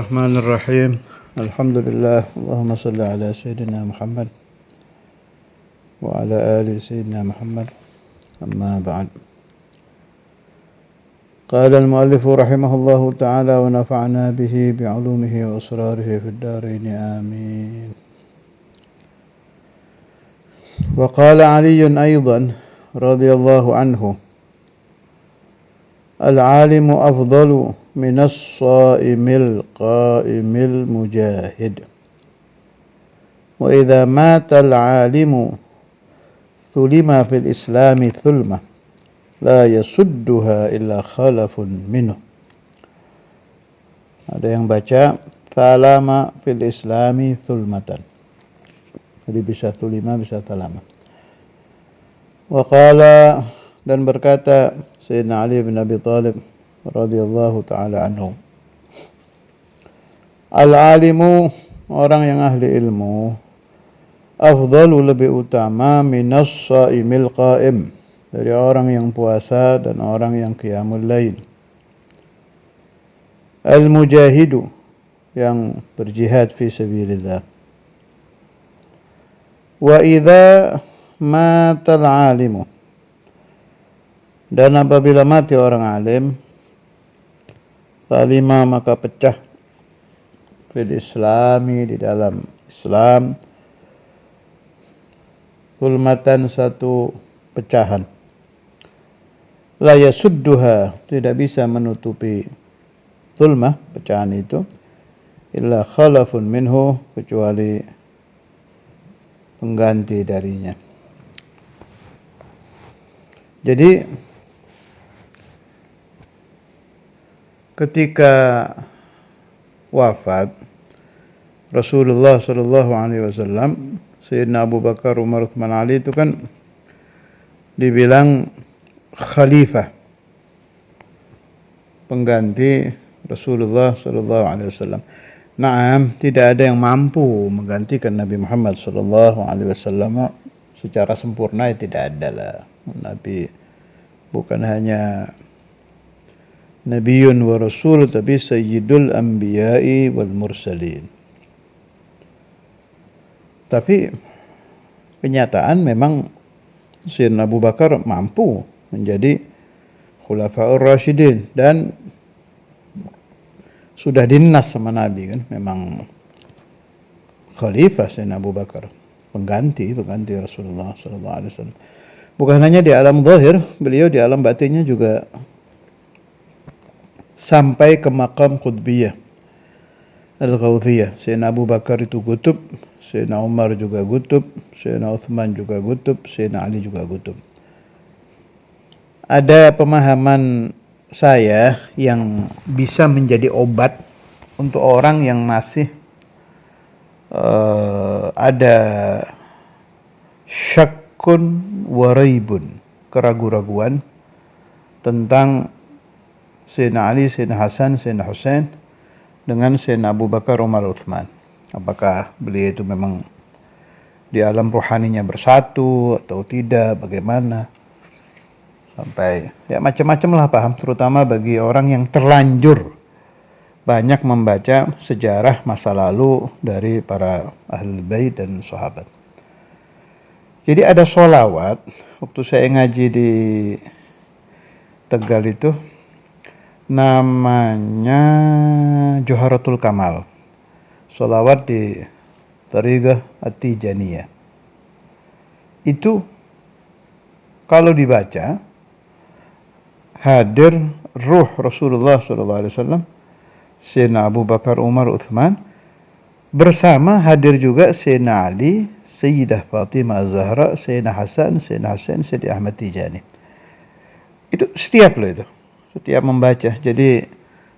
الرحمن الرحيم الحمد لله اللهم صل على سيدنا محمد وعلى آل سيدنا محمد أما بعد قال المؤلف رحمه الله تعالى ونفعنا به بعلومه وأسراره في الدارين آمين. وقال علي أيضا رضي الله عنه العالم أفضل من الصائم القائم المجاهد وإذا مات العالم ثلم في الإسلام ثلمة لا يسدها إلا خلف منه. Ada yang baca thalama fil islami thulmatan, jadi bisa thulima bisa thalama. Wa qala, dan berkata Sayyidina Ali bin Abi Thalib radhiyallahu ta'ala anhu, al-alimu, orang yang ahli ilmu, afdalu, lebih utama, minas saimil qaim, dari orang yang puasa dan orang yang qiyamul lail, al-mujahidu, yang berjihad fi sabilillah. Wa idza matal alimu, dan apabila mati orang alim, falima, maka pecah, fil islami, di dalam Islam, zulmatan, satu pecahan, la yasudduha, tidak bisa menutupi zulmah, pecahan itu, illa khalafun minhu, kecuali pengganti darinya. Jadi ketika wafat Rasulullah sallallahu alaihi wasallam, Sayyidina Abu Bakar, Umar, Uthman, Ali itu kan dibilang khalifah, pengganti Rasulullah sallallahu alaihi wasallam. Naam, tidak ada yang mampu menggantikan Nabi Muhammad sallallahu alaihi wasallam secara sempurna, tidak ada lah. Nabi bukan hanya Nabiun wa Rasul, tapi Sayyidul Anbiya'i wal Mursalin. Tapi kenyataan memang Sayyidina Abu Bakar mampu menjadi Khulafaur Rasyidin, dan sudah dinas sama Nabi kan, memang khalifah Sayyidina Abu Bakar, pengganti Rasulullah sallallahu alaihi wasallam. Bukan hanya di alam zahir, beliau di alam batinnya juga sampai ke maqam qutbiyah al-ghawthiyah. Sayyidina Abu Bakar itu gutub, Sayyidina Umar juga gutub, Sayyidina Uthman juga gutub, Sayyidina Ali juga gutub. Ada pemahaman saya yang bisa menjadi obat untuk orang yang masih ada syakkun waraibun, keraguan-raguan tentang Sayyidina Ali, Sayyidina Hasan, Sayyidina Husain dengan Sayyidina Abu Bakar, Umar, Uthman. Apakah beliau itu memang di alam rohaninya bersatu atau tidak, bagaimana? Sampai ya macam-macam lah paham, terutama bagi orang yang terlanjur banyak membaca sejarah masa lalu dari para ahlul bait dan sahabat. Jadi ada sholawat, waktu saya ngaji di Tegal itu, namanya Joharatul Kamal, sholawat di Thariqah At-Tijaniyah. Itu kalau dibaca hadir ruh Rasulullah SAW, Sayyidina Abu Bakar, Umar, Uthman, bersama hadir juga Sayyidina Ali, Sayyidah Fatimah Az-Zahra, Sayyidina Hasan, Sayyidina Husain, Sayyidina Ahmad Tijani. Itu setiap membaca. Jadi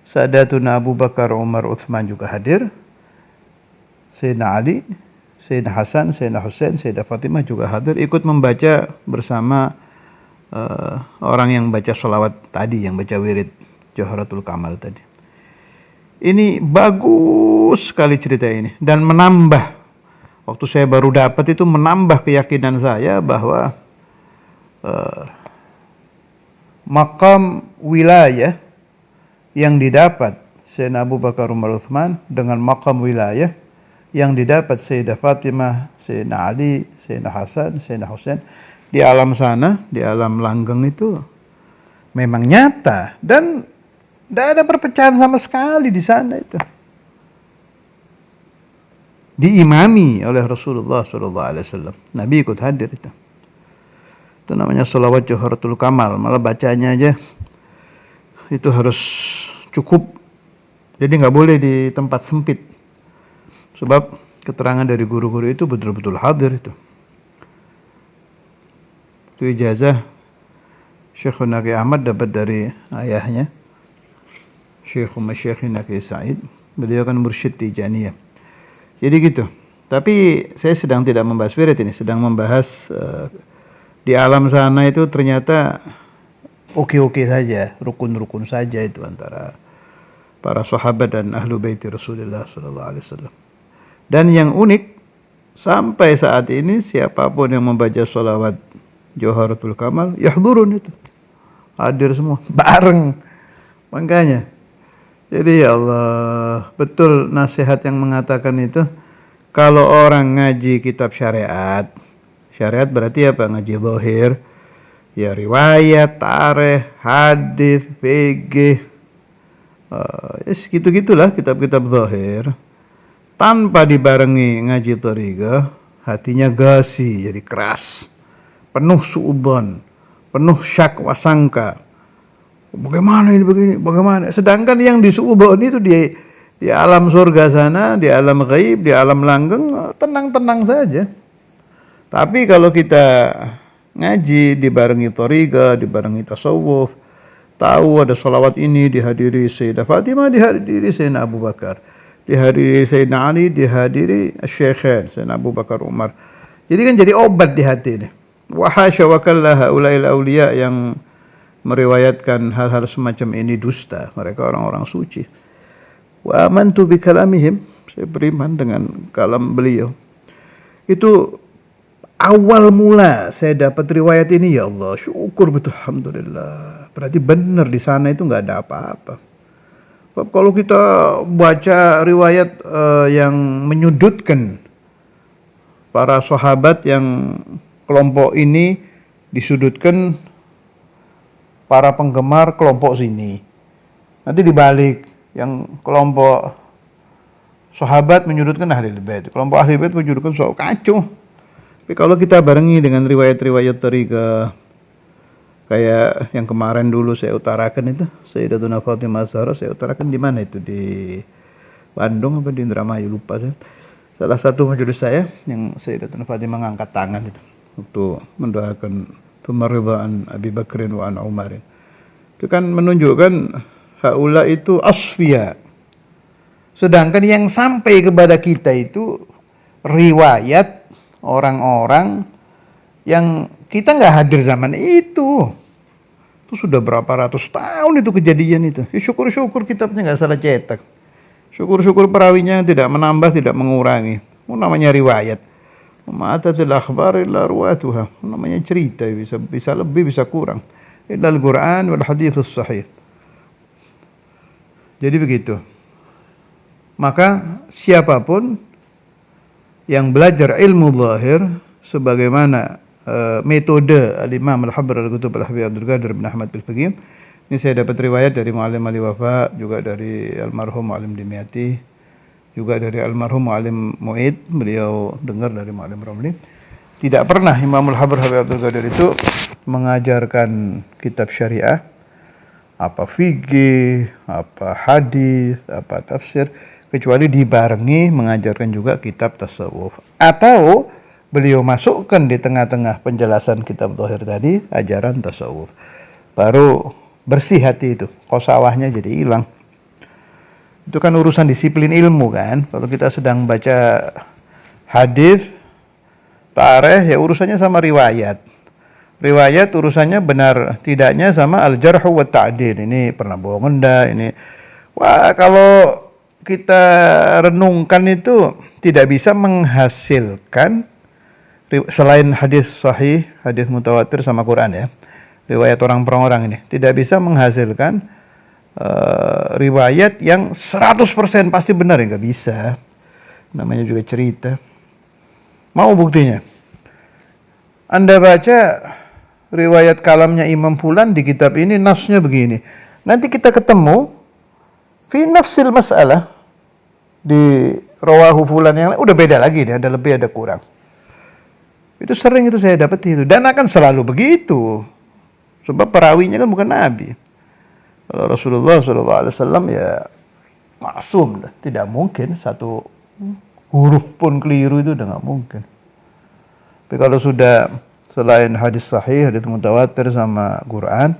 Sadatuna Abu Bakar, Umar, Uthman juga hadir, Sayyidina Ali, Sayyidina Hasan, Sayyidina Husain, Sayyidah Fatimah juga hadir, ikut membaca bersama orang yang baca sholawat tadi, yang baca wirid Joharatul Kamal tadi. Ini bagus sekali cerita ini, dan menambah, waktu saya baru dapat itu, menambah keyakinan saya bahwa maqam wilayah yang didapat Sayyidina Abu Bakar Umar Utsman dengan maqam wilayah yang didapat Sayyidah Fatimah, Sayyidina Ali, Sayyidina Hasan, Sayyidina Husain di alam sana, di alam langgeng itu memang nyata dan tidak ada perpecahan sama sekali di sana itu. Diimami oleh Rasulullah SAW. Nabi ikut hadir itu. Itu namanya sholawat Jawharatul Kamal. Malah bacanya aja itu harus cukup. Jadi nggak boleh di tempat sempit. Sebab keterangan dari guru-guru itu betul-betul hadir itu. Itu ijazah Syekhuna Ki Ahmad dapat dari ayahnya, Syekh Masyakhina Ki Said. Beliau kan mursyid Tijaniyah. Jadi gitu. Tapi saya sedang tidak membahas wirid ini, sedang membahas di alam sana itu ternyata oke-oke saja, rukun-rukun saja itu antara para sahabat dan ahlu baiti Rasulullah SAW. Dan yang unik, sampai saat ini siapapun yang membaca sholawat Jawharatul Kamal, yahdurun itu. Hadir semua, bareng. Makanya. Jadi ya Allah, betul nasihat yang mengatakan itu, kalau orang ngaji kitab syariat, syariat berarti apa? Ngaji zahir, ya riwayat, tarikh, hadis, fikih, gitu-gitulah kitab-kitab zahir. Tanpa dibarengi ngaji thariqah, hatinya gasi, jadi keras, penuh suudzon, penuh syak wasangka. Bagaimana ini begini? Bagaimana? Sedangkan yang disuudzon itu di alam surga sana, di alam ghaib, di alam langgeng, tenang-tenang saja. Tapi kalau kita ngaji dibarengi thariqah, dibarengi tasawuf, tahu ada sholawat ini dihadiri Sayyidah Fatimah, dihadiri Sayyidina Abu Bakar, dihadiri Sayyidina Ali, dihadiri Syekhain Sayyidina Abu Bakar Umar. Jadi kan jadi obat di hati ini. Wa hasya wa kalla haulail auliya yang meriwayatkan hal-hal semacam ini dusta. Mereka orang-orang suci. Wa amantu bi kalamihim, saya beriman dengan kalam beliau. Itu awal mula saya dapat riwayat ini, ya Allah, syukur betul, alhamdulillah. Berarti benar di sana itu nggak ada apa-apa. Kalau kita baca riwayat yang menyudutkan para sahabat, yang kelompok ini disudutkan para penggemar kelompok sini, nanti dibalik, yang kelompok sahabat menyudutkan ahli bait, kelompok ahli bait menyudutkan soal kacau. Tapi kalau kita barengi dengan riwayat-riwayat thariqah, kayak yang kemarin dulu saya utarakan itu, Sayyidatuna Fatimah Zahra, saya utarakan di mana itu, di Bandung apa di Indramayu, lupa saya. Salah satu majelis saya yang Sayyidatuna Fatimah ngangkat tangan itu untuk mendoakan tumaridhaan Abi Bakrin wa an Umarin. Itu kan menunjukkan haula itu asfiya. Sedangkan yang sampai kepada kita itu riwayat orang-orang yang kita nggak hadir zaman itu. Itu sudah berapa ratus tahun itu kejadian itu. Ya, syukur-syukur kitabnya nggak salah cetak. Syukur-syukur perawinya tidak menambah, tidak mengurangi. Namanya riwayat. Ma'atatil akhbar illa ruwatuha. Namanya cerita, bisa lebih, bisa kurang. Illa al-Quran wal hadithus sahih. Jadi begitu. Maka siapapun yang belajar ilmu zahir sebagaimana metode Al-Imam Al-Habr Al-Qutub Al-Habib Abdul Qadir bin Ahmad Al-Faqih. Ini saya dapat riwayat dari Mu'allim Ali Wafa, juga dari almarhum Mu'allim Dimyati, juga dari almarhum Mu'allim Mu'id, beliau dengar dari Mu'allim Romli. Tidak pernah Imam Al-Habr Habib Abdul Qadir itu mengajarkan kitab syariah, apa fikih, apa hadis, apa tafsir, kecuali dibarengi mengajarkan juga kitab tasawuf. Atau beliau masukkan di tengah-tengah penjelasan kitab zahir tadi ajaran tasawuf. Baru bersih hati itu, qosawahnya jadi hilang. Itu kan urusan disiplin ilmu kan. Kalau kita sedang baca hadis, tarikh, ya urusannya sama riwayat. Riwayat urusannya benar tidaknya sama al-jarh wa ta'dil. Ini pernah bohong enggak, ini. Wah, kalau kita renungkan itu tidak bisa menghasilkan selain hadis sahih, hadis mutawatir sama Quran ya. Riwayat orang per orang ini tidak bisa menghasilkan riwayat yang 100% pasti benar, ya nggak bisa. Namanya juga cerita. Mau buktinya? Anda baca riwayat kalamnya Imam Fulan di kitab ini, nasnya begini. Nanti kita ketemu fi nafsil mas'alah di rawahu Fulan yang lain, udah beda lagi nih, ada lebih ada kurang. Itu sering itu saya dapat itu, dan akan selalu begitu. Sebab perawinya kan bukan Nabi. Kalau Rasulullah SAW ya maksum, tidak mungkin satu huruf pun keliru, itu udah nggak mungkin. Tapi kalau sudah selain hadis sahih, hadis mutawatir sama Quran,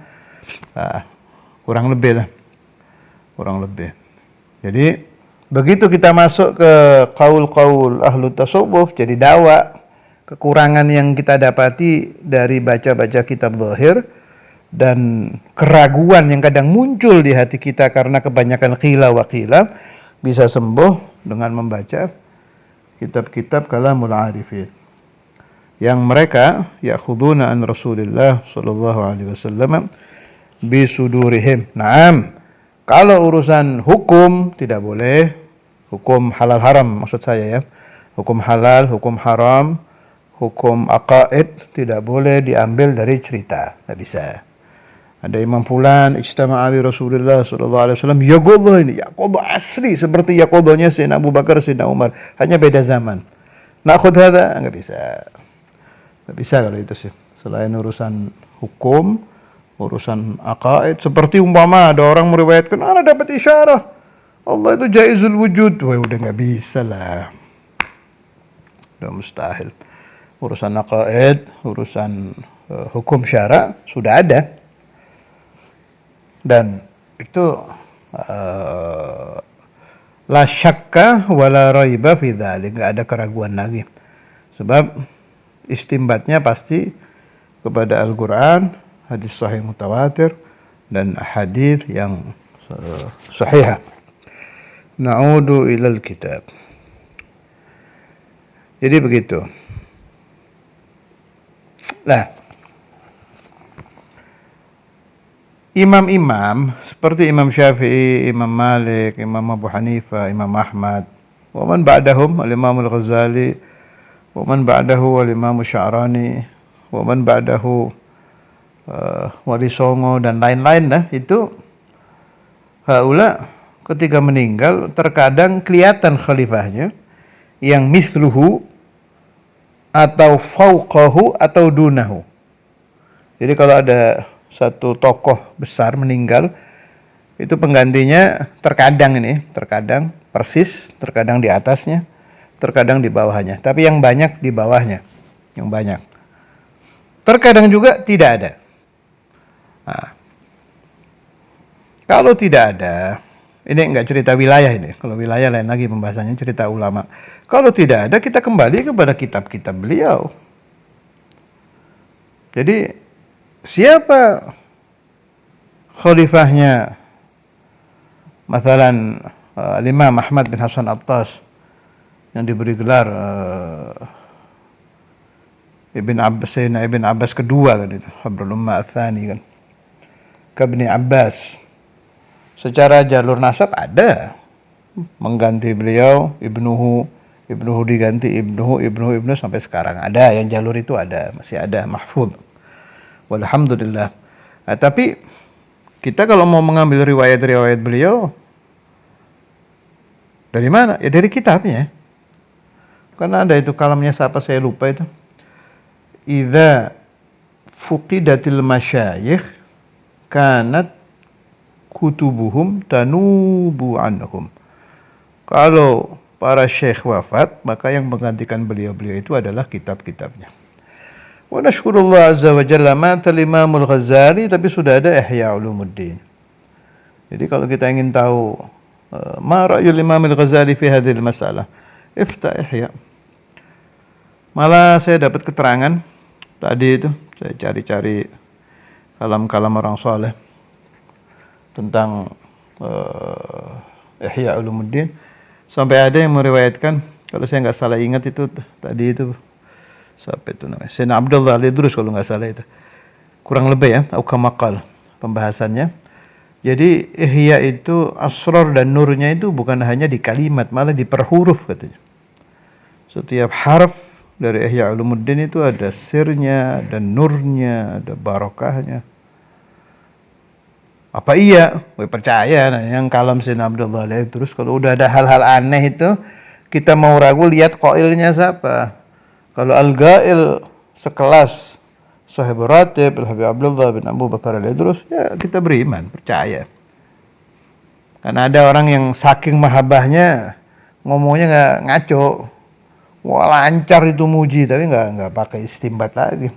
kurang lebih lah, kurang lebih. Jadi begitu kita masuk ke qaul-qaul ahlu tasawuf, jadi dawa, kekurangan yang kita dapati dari baca-baca kitab zahir dan keraguan yang kadang muncul di hati kita karena kebanyakan qila wa qila, bisa sembuh dengan membaca kitab-kitab kalamul arifin yang mereka ya'khuduna an Rasulillah sallallahu alaihi wasallam bisudurihim. Naam, kalau urusan hukum tidak boleh, hukum halal haram maksud saya ya, hukum halal, hukum haram, hukum aqaid tidak boleh diambil dari cerita, tidak bisa. Ada Imam Fulan ijtama'a bi Rasulullah sallallahu alaihi wasallam, yaqulu ini yaqulu asli seperti yaqulunya Sayyidina Abu Bakar, Sayyidina Umar, hanya beda zaman. Nakhud hadza, enggak bisa. Enggak bisa kalau itu sih. Selain urusan hukum, urusan aqaid, seperti umpama ada orang meriwayatkan ana dapat isyarah Allah itu jaizul wujud. Wah, udah enggak bisa lah. Udah mustahil. Urusan aqaid, urusan hukum syara sudah ada. Dan itu la syakka wala raiba fi dzalik, enggak ada keraguan lagi. Sebab istimbatnya pasti kepada Al-Qur'an, hadis sahih mutawatir dan hadis yang sahih. Na'udu ilal kitab. Jadi begitu. Nah, imam-imam seperti Imam Syafi'i, Imam Malik, Imam Abu Hanifah, Imam Ahmad, wa man ba'dahum al-Imam Al-Ghazali, wa man ba'dahu al-Imam Sya'rani, wa man ba'dahu Wali Songo dan lain-lain lah, itu haula ketika meninggal terkadang kelihatan khalifahnya yang misluhu atau fauqahu atau dunahu. Jadi kalau ada satu tokoh besar meninggal, itu penggantinya terkadang persis, terkadang di atasnya, terkadang di bawahnya. Tapi yang banyak di bawahnya, yang banyak. Terkadang juga tidak ada. Nah, kalau tidak ada, ini enggak cerita wilayah ini. Kalau wilayah lain lagi pembahasannya, cerita ulama. Kalau tidak ada, kita kembali kepada kitab-kitab beliau. Jadi siapa khalifahnya? Mathalan Imam Ahmad bin Hasan Attas yang diberi gelar Ibn Abbas kedua kan itu, Habrul Ummah Ats-Tsani kan. Kabni Abbas. Secara jalur nasab ada mengganti beliau, ibnuhu diganti ibnuhu sampai sekarang ada, yang jalur itu ada, masih ada mahfuz. Walhamdulillah. Nah, tapi kita kalau mau mengambil riwayat-riwayat beliau dari mana? Ya dari kitabnya. Karena ada itu kalamnya siapa saya lupa itu. Idza fuqidatil masyayikh kanat kutubuhum tanubu anhum. Kalau para syekh wafat, maka yang menggantikan beliau-beliau itu adalah kitab-kitabnya. Wa nashkurullah azza wa jalla mata al-Imam Al-Ghazali, tapi sudah ada Ihya Ulumuddin. Jadi kalau kita ingin tahu ma ra'yul Imam Al-Ghazali fi hadhihi al-mas'alah, iftah Ihya. Malah saya dapat keterangan tadi itu, saya cari-cari kalam-kalam orang saleh tentang Ihya Ulumuddin, sampai ada yang meriwayatkan, kalau saya enggak salah ingat itu tadi itu siapa itu namanya? Sayyidina Abdullah Al-Idrus kalau enggak salah itu. Kurang lebih ya, au kamaqal pembahasannya. Jadi ihya itu asrar dan nurnya itu bukan hanya di kalimat, malah di per huruf katanya. Setiap harf dari Ihya Ulumuddin itu ada sirnya, ada nurnya, ada barokahnya. Apa iya? Gue percaya. Nah, yang kalam Sayyidina Abdullah alaih. Terus kalau udah ada hal-hal aneh itu, kita mau ragu lihat qailnya siapa. Kalau al-gail sekelas Sahib Ratib, Al-Habib Abdullah bin Abu Bakar al-Idrus, ya kita beriman, percaya. Karena ada orang yang saking mahabbahnya ngomongnya nggak ngaco, wah lancar itu muji, tapi nggak pakai istimbat lagi.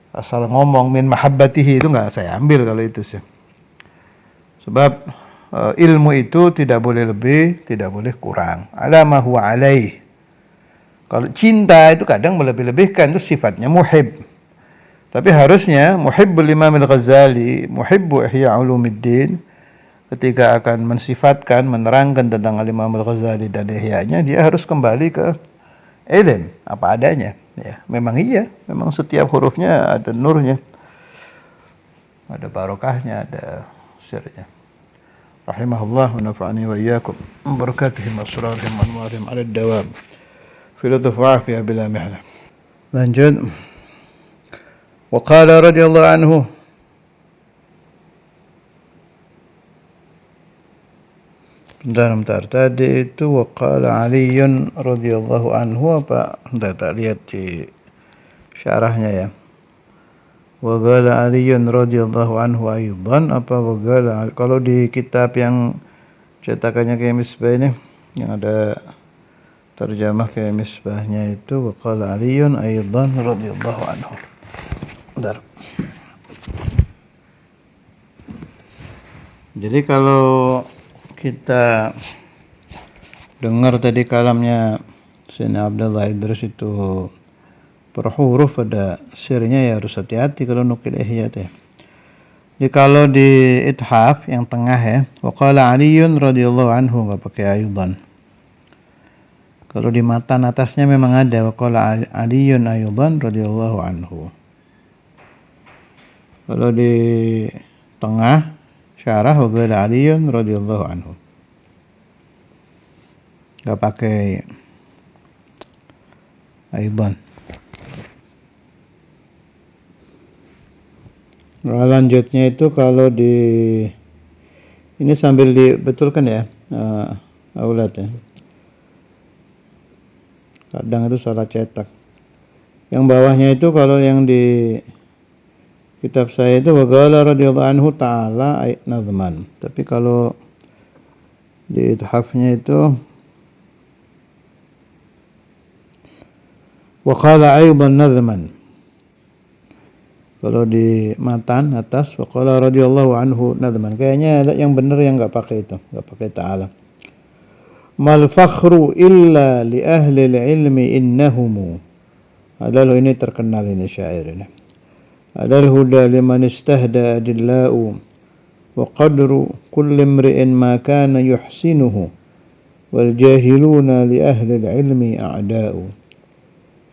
Asal ngomong min mahabbatihi itu nggak saya ambil kalau itu sih. Sebab ilmu itu tidak boleh lebih, tidak boleh kurang. Ala ma huwa alaih. Kalau cinta itu kadang melebih-lebihkan, itu sifatnya muhib. Tapi harusnya muhibbul Imam Al-Ghazali, muhibbu Ihya Ulumuddin, ketika akan mensifatkan, menerangkan tentang Imam Al-Ghazali dan Ihya-nya, dia harus kembali ke ilm, apa adanya. Ya, memang iya, memang setiap hurufnya ada nurnya, ada barokahnya, ada sirnya. Rahimahullah wa nafa'ani wa iyyakum barakatihim asrarihim anwarihim ala dawam fi lutuf wa afiyah bila mihna. Lanjut. Wa qala radhiyallahu anhu, bentar tadi itu wa qala Aliyun radhiyallahu anhu apa? Bentar, tak lihat di syarahnya ya. Wa qala Aliyun radhiyallahu anhu aidan apa wa qala, kalau di kitab yang cetakannya kayak Misbah ini yang ada terjemah kayak Misbahnya itu wa qala Aliyun aidan radhiyallahu anhu. Bentar. Jadi kalau kita dengar tadi kalamnya Sayyidina Abdullah Idrus itu per huruf ada sirnya, ya harus hati-hati kalau nukil ihya ya. Jadi kalau di ithaf yang tengah ya, wa qala Aliyun radhiyallahu anhu enggak pakai ayudan. Kalau di matan atasnya memang ada wa qala Aliyun ayudan radhiyallahu anhu. Kalau di tengah syarah wa qala Aliyun radhiyallahu anhu. Enggak pakai ayudan. Lanjutnya itu kalau di ini sambil dibetulkan ya, aulad ya. Kadang itu salah cetak. Yang bawahnya itu kalau yang di kitab saya itu wa qala radhiyallahu anhu ta'ala nazman. Tapi kalau di ithafnya itu wa qala aidan nazman. Kalau di matan atas wa qala radhiyallahu anhu nazman. Kayaknya ada yang benar yang enggak pakai itu, enggak pakai ta'ala. Mal fakhru illa li ahli ilmi innahum. Adalah ini terkenal ini syair ini. Adal huda liman istahda adillau wa qadru kulli imri'in ma kana yuhsinuhu wal jahiluna li ahli ilmi a'da'u.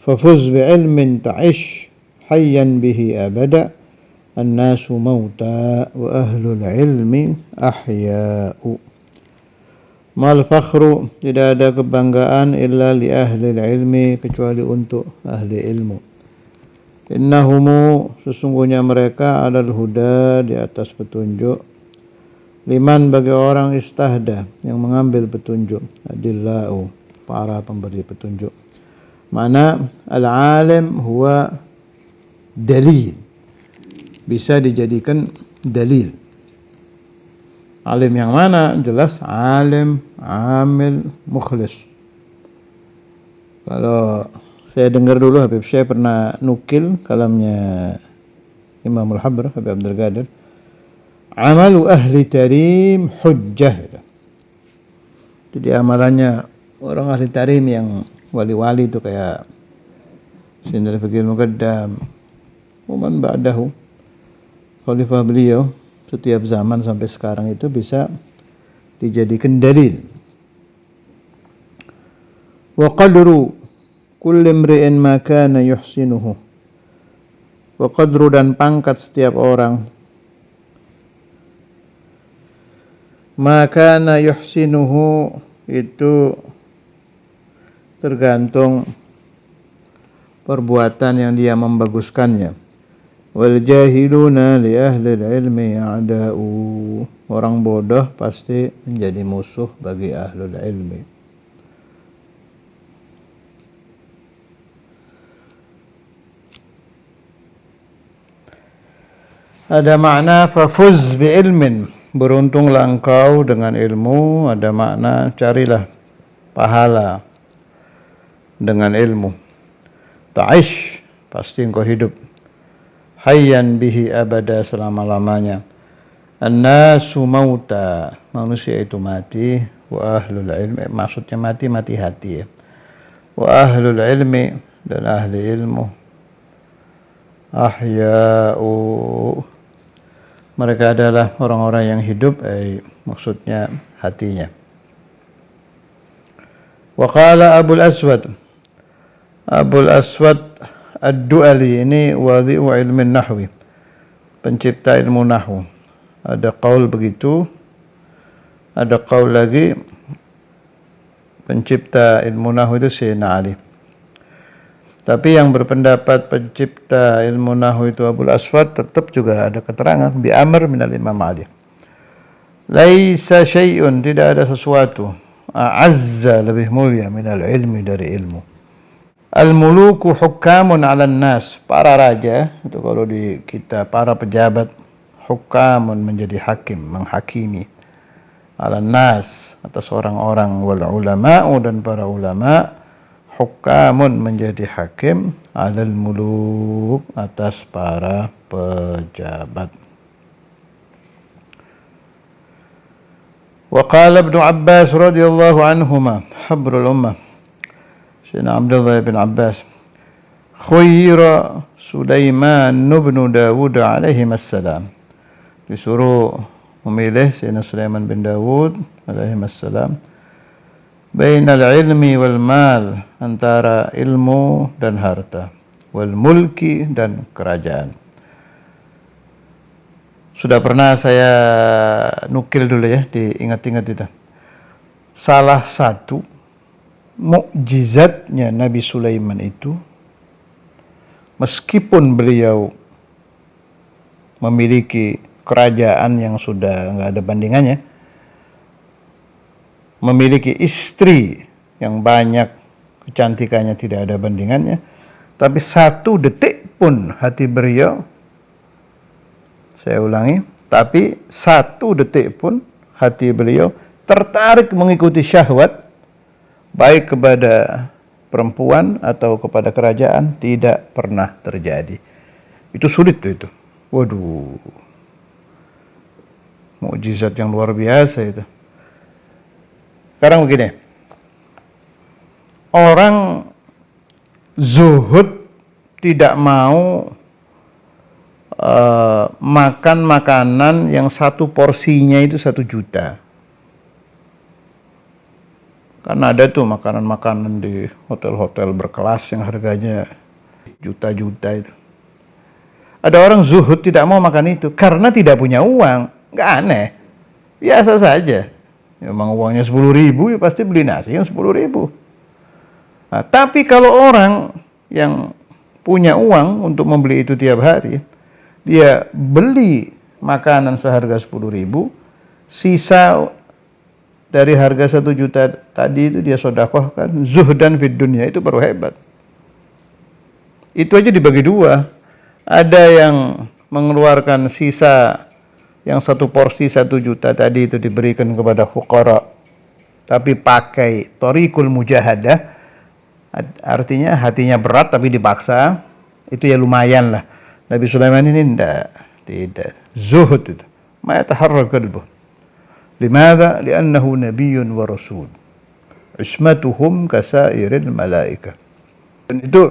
Fafuz bi ilmin ta'ish hayyan bihi abada an-nasu mauta wa ahlul ilmi ahya'u. Mal fakhru, tidak ada kebanggaan illa li ahli ilmi, kecuali untuk ahli ilmu. Innahumu, sesungguhnya mereka alal huda, di atas petunjuk. Liman, bagi orang istahda, yang mengambil petunjuk. Adillau, para pemberi petunjuk. Mana al-alim huwa dalil, bisa dijadikan dalil. Alim yang mana? Jelas alim, amil, mukhlis. Kalau saya dengar dulu Habib Syekh pernah nukil kalamnya Imam Al-Habr, Habib Abdul Qadir, amalu ahli tarim hujjah. Jadi amalannya orang ahli tarim yang wali-wali itu kayak Sayyidina Al-Faqih Al-Muqaddam, Uman ba'dahu, khalifah beliau setiap zaman sampai sekarang itu bisa dijadikan dalil. Wa qadru kulli imri'in ma kana yuhsinuhu. Wa qadru, dan pangkat setiap orang Maka na yuhsinuhu itu tergantung perbuatan yang dia membaguskannya. Wal jahiluna li ahli ilmi a'da'u. Orang bodoh pasti menjadi musuh bagi ahlul ilmi. Ada makna fafuz bi ilmin, beruntunglah engkau dengan ilmu. Ada makna carilah pahala dengan ilmu. Ta'ish, pasti engkau hidup. Hayyan bihi abada, selama-lamanya. An-nasu mauta, manusia itu mati. Wa ahlul ilmi, maksudnya mati hati ya. Wa ahlul ilmi, dan ahli ilmu. Ahya'u, mereka adalah orang-orang yang hidup, maksudnya hatinya. Wa qala Abul Aswad Ad-Du'ali, ini wadhi'u ilmin nahwi, pencipta ilmu nahwu. Ada qaul begitu, ada qaul lagi pencipta ilmu nahwu itu Sayyidina Ali. Tapi yang berpendapat pencipta ilmu nahwu itu Abul Aswad, tetap juga ada keterangan bi amr minal Imam Ali. Laisa syai'un, tidak ada sesuatu a'azza, lebih mulia minal ilmi, dari ilmu. Al-muluku hukamun 'alan nas, para raja itu kalau di kita para pejabat, hukamun menjadi hakim, menghakimi, 'alan nas atas orang-orang, wal ulama'u dan para ulama, hukamun menjadi hakim, 'alal muluk atas para pejabat. Wa qala Ibnu Abbas radhiyallahu anhuma, habrul ummah, Sayyidina Abdullah bin Abbas, khuyyira Sulaiman bin Dawud alaihi assalam, disuruh memilih Sayyidina Sulaiman bin Dawud alaihi assalam, bainal ilmi wal mal, antara ilmu dan harta, wal mulki dan kerajaan. Sudah pernah saya nukil dulu ya, diingat-ingat itu. Salah satu mukjizatnya Nabi Sulaiman itu, meskipun beliau memiliki kerajaan yang sudah nggak ada bandingannya, memiliki istri yang banyak, kecantikannya tidak ada bandingannya, tapi satu detik pun hati beliau, saya ulangi, tapi satu detik pun hati beliau tertarik mengikuti syahwat, baik kepada perempuan atau kepada kerajaan, tidak pernah terjadi. Itu sulit itu. Waduh, mukjizat yang luar biasa itu. Sekarang begini, orang zuhud tidak mau makan makanan yang satu porsinya itu 1 juta. Karena ada tuh makanan-makanan di hotel-hotel berkelas yang harganya juta-juta itu. Ada orang zuhud tidak mau makan itu karena tidak punya uang. Nggak aneh, biasa saja. Memang uangnya 10.000, ya pasti beli nasi yang 10.000. Nah, tapi kalau orang yang punya uang untuk membeli itu tiap hari, dia beli makanan seharga 10.000, sisa dari harga 1 juta tadi itu dia sedekahkan, zuhdan fid dunya, itu baru hebat. Itu aja dibagi 2. Ada yang mengeluarkan sisa yang 1 porsi 1 juta tadi itu diberikan kepada fuqara, tapi pakai thariqul mujahadah, artinya hatinya berat tapi dipaksa, itu ya lumayan lah. Nabi Sulaiman ini tidak zuhud itu, ma yataharrak qalbuh. Limadha? Li'annahu nabiyyun wa rasul, ismatuhum kasairil malaikah. Dan itu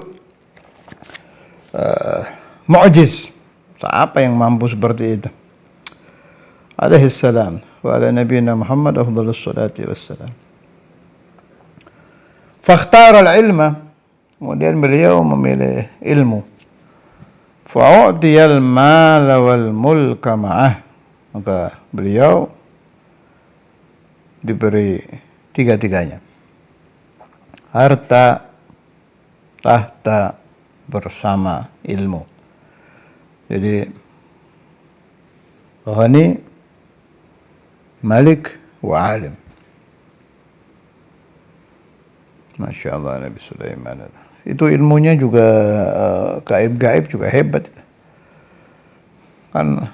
mu'jiz. Siapa yang mampu seperti itu? Alaihi salam wa ala nabiyina Muhammad afdhalus salati wassalam. Fakhtara al-ilma, kemudian beliau memilih ilmu. Fa'udiyal mala wal mulka ma'ah, maka beliau diberi tiga-tiganya. Harta, tahta, bersama ilmu. Jadi ghani, malik, wa alim. Masya Allah Nabi Sulaiman. Itu ilmunya juga gaib-gaib juga hebat. Kan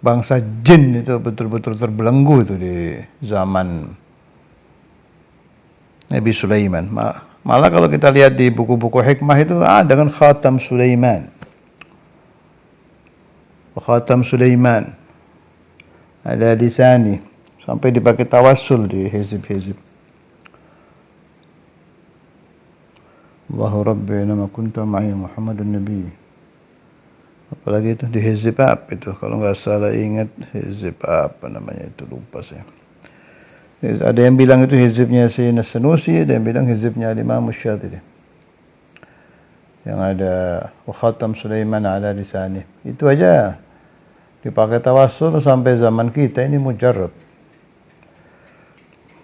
bangsa jin itu betul-betul terbelenggu itu di zaman Nabi Sulaiman. Malah kalau kita lihat di buku-buku hikmah itu dengan Khatam Sulaiman. Khatam Sulaiman ada lisani, sampai dipakai tawassul di hizib-hizib. Allahu Rabbi nama kunta ma'i Muhammadun Nabi. Apalagi itu di hizib apa itu, kalau nggak salah ingat hizib apa namanya itu, lupa saya. Ada yang bilang itu hizibnya si Sanusi, ada yang bilang hizibnya Imam Syatibi. Yang ada Khatam Sulaiman ala lisani. Itu aja dipakai tawassul sampai zaman kita ini mujarrab.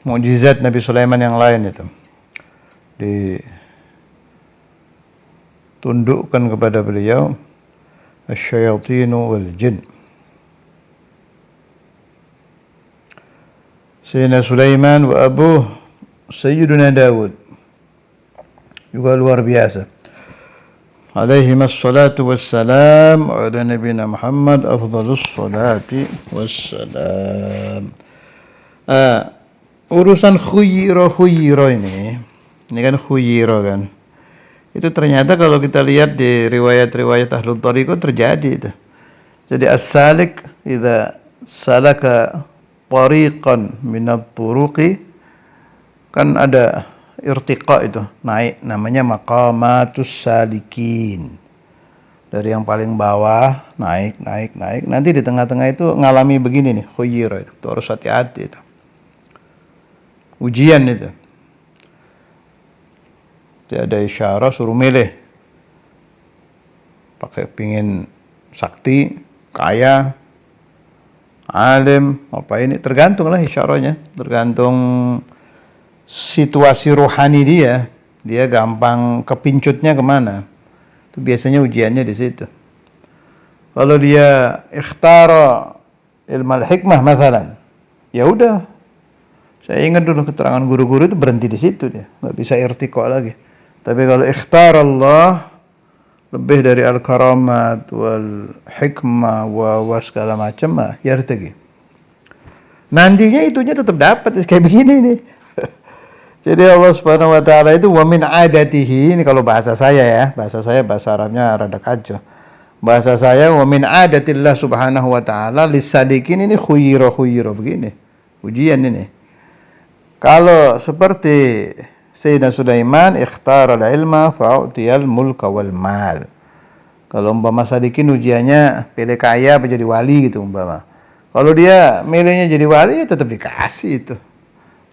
Mukjizat Nabi Sulaiman yang lain itu ditundukkan kepada beliau asy-syayatinu wal jin. Sayyidina Sulaiman wa abuh Sayyiduna Dawud juga luar biasa. Alaihi wassalatu wassalam ala nabiyina Muhammad afdhalus salati wassalam. Urusan khuyiro ini kan khuyiro kan. Itu ternyata kalau kita lihat di riwayat-riwayat Ahlul Thariqah terjadi itu. Jadi as-salik idza salaka tariqan minat turuqi, kan ada irtiqa itu, naik, namanya maqamatus salikin. Dari yang paling bawah naik, nanti di tengah-tengah itu ngalami begini nih, khuyira itu harus hati-hati itu. Ujian itu. Tiada isyarat, suruh milih. Pakai pingin sakti, kaya, alim, apa ini, tergantunglah isyaratnya, tergantung situasi rohani dia gampang kepincutnya kemana. Itu biasanya ujiannya di situ. Kalau dia ikhtara ilmal hikmah mathalan, ya udah, saya ingat dulu keterangan guru-guru itu berhenti di situ, dia nggak bisa irtiqa lagi. Tapi kalau ikhtar Allah lebih dari al-karamat wal hikmah wa segala macam, ya yartaqi. Nantinya itunya tetap dapat kayak begini nih. Jadi Allah Subhanahu wa taala itu wa min adatihi, ini kalau bahasa saya ya, bahasa Arabnya rada kacau. Bahasa saya wa min adatillah Subhanahu wa taala lisadikin, ini khuyira begini. Ujian ini. Kalau seperti Sayyidina Sulaiman ikhtara al-ilma fa'utiyal mulka wal mal. Kalau umpama sadikin ujiannya pilih kaya apa jadi wali gitu umpama. Kalau dia milihnya jadi wali ya tetap dikasih itu.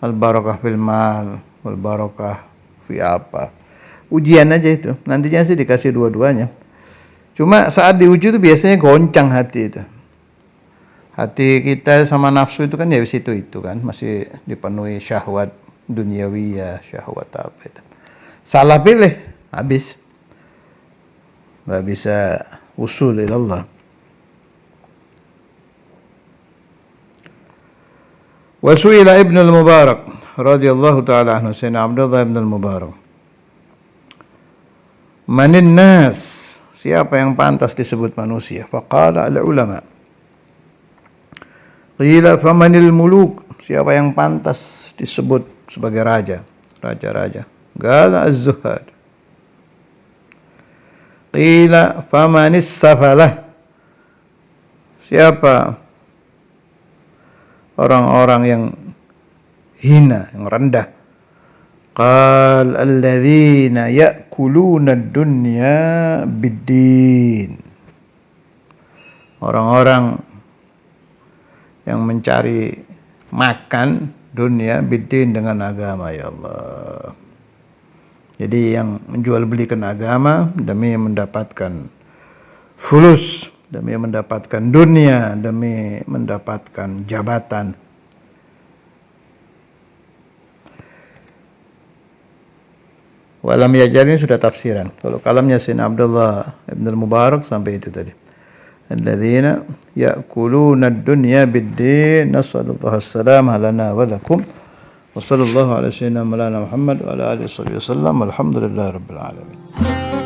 Al-barakah fil mal, wal barakah fi apa. Ujian aja itu. Nantinya sih dikasih dua-duanya. Cuma saat diuji itu biasanya goncang hati itu. Hati kita sama nafsu itu kan ya situ kan, masih dipenuhi syahwat duniawiyah, syahwat apa itu. Salah pilih, habis. Enggak bisa usul ilallah. Wa su'ila Ibnu al-Mubarak radhiyallahu ta'ala anhu, Sayyidina Abdullah ibn al-Mubarak. Manin nas, siapa yang pantas disebut manusia? Faqala al-ulama. Qila famanil muluk, siapa yang pantas disebut sebagai raja-raja? Qala az-zuhad. Qila famanis safalah, siapa orang-orang yang hina, yang rendah? Qal alladzina ya'kuluna ad-dunya bid-din, orang-orang yang mencari makan dunia bid-din dengan agama, ya Allah. Jadi yang menjual belikan agama demi mendapatkan fulus, demi mendapatkan dunia, demi mendapatkan jabatan. Walam yajal ini sudah tafsiran. Kalau kalamnya Sayyidina Abdullah Ibn al-Mubarak sampai itu tadi. Alladzina ya'kuluna ad-dunya bid-din, nas'alullah as-salama lana wa lakum. Wa sallallahu ala sayyidina Muhammad wa ala alihi wasallam. Alhamdulillahirabbil alamin.